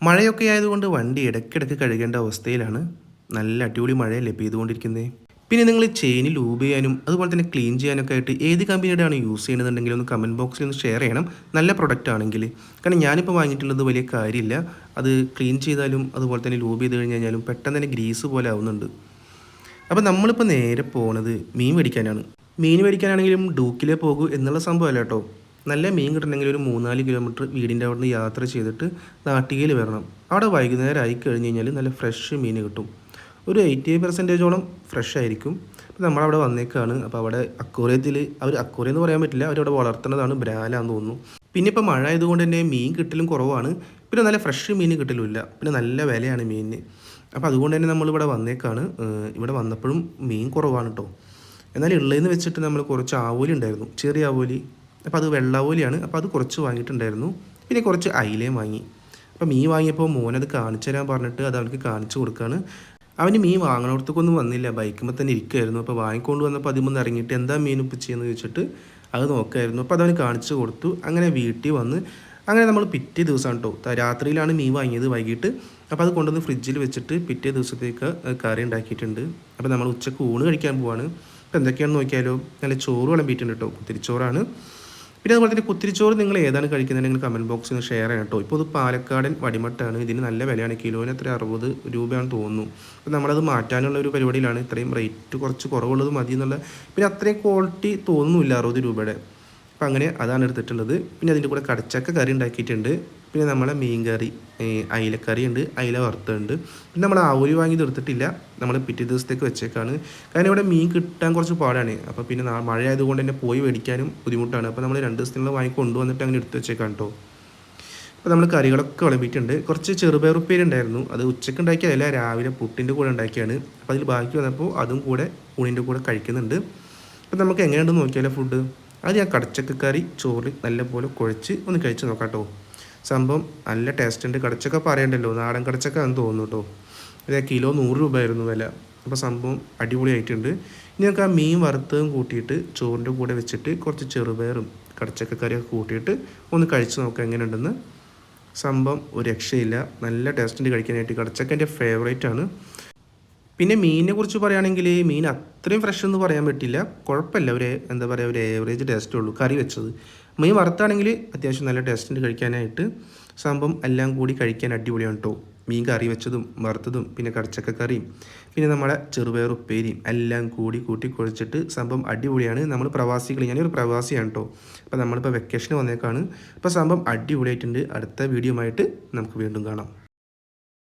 മഴയൊക്കെ ആയതുകൊണ്ട് വണ്ടി ഇടയ്ക്കിടയ്ക്ക് കഴുകേണ്ട അവസ്ഥയിലാണ്. നല്ല അടിപൊളി മഴയല്ലേ പെയ്തുകൊണ്ടിരിക്കുന്നത്. പിന്നെ നിങ്ങൾ ചെയിന് ലൂബ് ചെയ്യാനും അതുപോലെ തന്നെ ക്ലീൻ ചെയ്യാനൊക്കെ ആയിട്ട് ഏത് കമ്പനിയുടെയാണ് യൂസ് ചെയ്യുന്നതെന്നുണ്ടെങ്കിൽ ഒന്ന് കമൻറ്റ് ബോക്സിൽ ഒന്ന് ഷെയർ ചെയ്യണം. നല്ല പ്രൊഡക്റ്റ് ആണെങ്കിൽ. കാരണം ഞാനിപ്പോൾ വാങ്ങിയിട്ടുള്ളത് വലിയ കാര്യമില്ല. അത് ക്ലീൻ ചെയ്താലും അതുപോലെ തന്നെ ലൂബ് ചെയ്ത് കഴിഞ്ഞ് കഴിഞ്ഞാലും പെട്ടെന്ന് തന്നെ ഗ്രീസ് പോലെ ആവുന്നുണ്ട്. അപ്പോൾ നമ്മളിപ്പോൾ നേരെ പോണത് മീൻ മേടിക്കാനാണ്. മീൻ മേടിക്കാനാണെങ്കിലും ഡൂക്കിലേ പോകൂ എന്നുള്ള സംഭവമല്ല കേട്ടോ. നല്ല മീൻ കിട്ടണമെങ്കിൽ ഒരു 3-4 കിലോമീറ്റർ വീടിൻ്റെ അവിടെ നിന്ന് യാത്ര ചെയ്തിട്ട് നാട്ടികയിൽ വരണം. അവിടെ വൈകുന്നേരം ആയി കഴിഞ്ഞ് കഴിഞ്ഞാൽ നല്ല ഫ്രഷ് മീൻ കിട്ടും. ഒരു 80% ഫ്രഷ് ആയിരിക്കും. അപ്പോൾ നമ്മളവിടെ വന്നേക്കാണ്. അപ്പോൾ അവിടെ അക്വേറിയത്തിൽ അവർ അക്വേറിയം എന്ന് പറയാൻ പറ്റില്ല, അവരവിടെ വളർത്തുന്നതാണ്, ബ്രാലാന്ന് തോന്നുന്നു. പിന്നെ ഇപ്പോൾ മഴ ആയതുകൊണ്ട് തന്നെ മീൻ കിട്ടലും കുറവാണ്. പിന്നെ നല്ല ഫ്രഷ് മീൻ കിട്ടലുമില്ല. പിന്നെ നല്ല വിലയാണ് മീനിന്. അപ്പോൾ അതുകൊണ്ട് തന്നെ നമ്മളിവിടെ വന്നേക്കാണ്. ഇവിടെ വന്നപ്പോഴും മീൻ കുറവാണ് കേട്ടോ. എന്നാൽ ഉള്ളതെന്ന് വെച്ചിട്ട് നമ്മൾ കുറച്ച് ആവോലി ഉണ്ടായിരുന്നു, ചെറിയ ആവോലി. അപ്പോൾ അത് വെള്ളാവോലിയാണ്. അപ്പോൾ അത് കുറച്ച് വാങ്ങിയിട്ടുണ്ടായിരുന്നു. പിന്നെ കുറച്ച് അയിലയും വാങ്ങി. അപ്പോൾ മീൻ വാങ്ങിയപ്പോൾ മോനത് കാണിച്ചു തരാൻ പറഞ്ഞിട്ട് അത് അവനക്ക് കാണിച്ചു കൊടുക്കുകയാണ്. അവന് മീൻ വാങ്ങണോടത്തേക്കൊന്നും വന്നില്ല, ബൈക്കുമ്പോൾ തന്നെ ഇരിക്കുമായിരുന്നു. അപ്പോൾ വാങ്ങിക്കൊണ്ട് വന്നപ്പോൾ അതിമൊന്ന് ഇറങ്ങിയിട്ട് എന്താ മീൻ ഇപ്പം ചെയ്യുന്നത് ചോദിച്ചിട്ട് അത് നോക്കായിരുന്നു. അപ്പോൾ അതവന് കാണിച്ചു കൊടുത്തു. അങ്ങനെ വീട്ടിൽ വന്ന് അങ്ങനെ നമ്മൾ പിറ്റേ ദിവസമാണ് കേട്ടോ, രാത്രിയിലാണ് മീൻ വാങ്ങിയത് വൈകിട്ട്. അപ്പോൾ അത് കൊണ്ടുവന്ന് ഫ്രിഡ്ജിൽ വെച്ചിട്ട് പിറ്റേ ദിവസത്തേക്ക് കറി ഉണ്ടാക്കിയിട്ടുണ്ട്. അപ്പോൾ നമ്മൾ ഉച്ചക്ക് ഊണ് കഴിക്കാൻ പോവാണ്. അപ്പോൾ എന്തൊക്കെയാണെന്ന് നോക്കിയാലോ, നല്ല ചോറ് വിളമ്പിയിട്ടുണ്ട് കേട്ടോ, കുത്തിരിച്ചോറാണ്. പിന്നെ അതുപോലെ തന്നെ കുത്തിരിച്ചോറ് നിങ്ങൾ ഏതാണ് കഴിക്കുന്നത് നിങ്ങൾ കമൻറ്റ് ബോക്സിൽ നിന്ന് ഷെയർ ചെയ്യണം കേട്ടോ. ഇപ്പോൾ ഇത് പാലക്കാടൻ വടിമട്ടാണ്. ഇതിന് നല്ല വിലയാണ്, കിലോന് എത്ര 60 രൂപയാണെന്ന് തോന്നുന്നു. അപ്പോൾ നമ്മളത് മാറ്റാനുള്ള ഒരു പരിപാടിയിലാണ്. ഇത്രയും റേറ്റ് കുറച്ച് കുറവുള്ളത് മതി എന്നുള്ള, പിന്നെ അത്രയും ക്വാളിറ്റി തോന്നുന്നില്ല 60 രൂപയുടെ. അപ്പോൾ അങ്ങനെ അതാണ് എടുത്തിട്ടുള്ളത്. പിന്നെ അതിൻ്റെ കൂടെ കടച്ചക്ക കറി ഉണ്ടാക്കിയിട്ടുണ്ട്. പിന്നെ നമ്മളെ മീൻ കറി, അയിലക്കറി ഉണ്ട്, അയില വറുത്തുണ്ട്. പിന്നെ നമ്മൾ ആവൂരി വാങ്ങിയത് എടുത്തിട്ടില്ല, നമ്മൾ പിറ്റേ ദിവസത്തേക്ക് വെച്ചേക്കാണ്. കാരണം ഇവിടെ മീൻ കിട്ടാൻ കുറച്ച് പാടാണ്. അപ്പോൾ പിന്നെ മഴ ആയതുകൊണ്ട് തന്നെ പോയി മേടിക്കാനും ബുദ്ധിമുട്ടാണ്. അപ്പോൾ നമ്മൾ 2 ദിവസത്തിനുള്ള വാങ്ങി കൊണ്ടുവന്നിട്ട് അങ്ങനെ എടുത്ത് വെച്ചേക്കാണ് കേട്ടോ. അപ്പോൾ നമ്മൾ കറികളൊക്കെ വിളമ്പിയിട്ടുണ്ട്. കുറച്ച് ചെറുപയറുപ്പേരി ഉണ്ടായിരുന്നു, അത് ഉച്ചയ്ക്ക് ഉണ്ടാക്കിയതല്ല, രാവിലെ പുട്ടിൻ്റെ കൂടെ ഉണ്ടാക്കിയാണ്. അപ്പോൾ അതിൽ ബാക്കി വന്നപ്പോൾ അതും കൂടെ ഊണിൻ്റെ കൂടെ കഴിക്കുന്നുണ്ട്. അപ്പോൾ നമുക്ക് എങ്ങനെയുണ്ടെന്ന് നോക്കിയാലോ ഫുഡ്. അത് ഞാൻ കടച്ചക്കറി ചോറിൽ നല്ലപോലെ കുഴച്ച് ഒന്ന് കഴിച്ച് നോക്കാം കേട്ടോ. സംഭവം നല്ല ടേസ്റ്റ് ഉണ്ട്. കടച്ചക്ക പറയണ്ടല്ലോ, നാടൻ കടച്ചക്ക എന്ന് തോന്നുന്നു കേട്ടോ. ഇത് കിലോ 100 രൂപയായിരുന്നു വില. അപ്പോൾ സംഭവം അടിപൊളിയായിട്ടുണ്ട്. ഇനി നമുക്ക് ആ മീൻ വറുത്തതും കൂട്ടിയിട്ട് ചോറിൻ്റെ കൂടെ വെച്ചിട്ട് കുറച്ച് ചെറുപയറും കടച്ചക്കറിയൊക്കെ കൂട്ടിയിട്ട് ഒന്ന് കഴിച്ച് നോക്കാം എങ്ങനെയുണ്ടെന്ന്. സംഭവം ഒരു രക്ഷയില്ല, നല്ല ടേസ്റ്റിൻ്റെ കഴിക്കാനായിട്ട്. കടച്ചക്ക എൻ്റെ ഫേവറേറ്റാണ്. പിന്നെ മീനിനെ കുറിച്ച് പറയുകയാണെങ്കിൽ മീൻ അത്രയും ഫ്രഷ് എന്ന് പറയാൻ പറ്റില്ല, കുഴപ്പമില്ല, ഒരു എന്താ പറയുക, ഒരു ഏവറേജ് ടേസ്റ്റേ ഉള്ളൂ കറി വെച്ചത്. മീൻ വറുത്താണെങ്കിൽ അത്യാവശ്യം നല്ല ടേസ്റ്റിൻ്റെ കഴിക്കാനായിട്ട്. സംഭവം എല്ലാം കൂടി കഴിക്കാൻ അടിപൊളിയാണ് കേട്ടോ. മീൻ കറി വെച്ചതും വറുത്തതും പിന്നെ കടച്ചക്ക കറിയും പിന്നെ നമ്മളെ ചെറുപയർ ഉപ്പേരിയും എല്ലാം കൂടി കൂട്ടി കുഴച്ചിട്ട് സംഭവം അടിപൊളിയാണ്. നമ്മൾ പ്രവാസികൾ, ഞാനൊരു പ്രവാസിയാണ് കേട്ടോ. അപ്പോൾ നമ്മളിപ്പോൾ വെക്കേഷന് വന്നേക്കാണ്. അപ്പോൾ സംഭവം അടിപൊളിയായിട്ടുണ്ട്. അടുത്ത വീഡിയോ ആയിട്ട് നമുക്ക് വീണ്ടും കാണാം.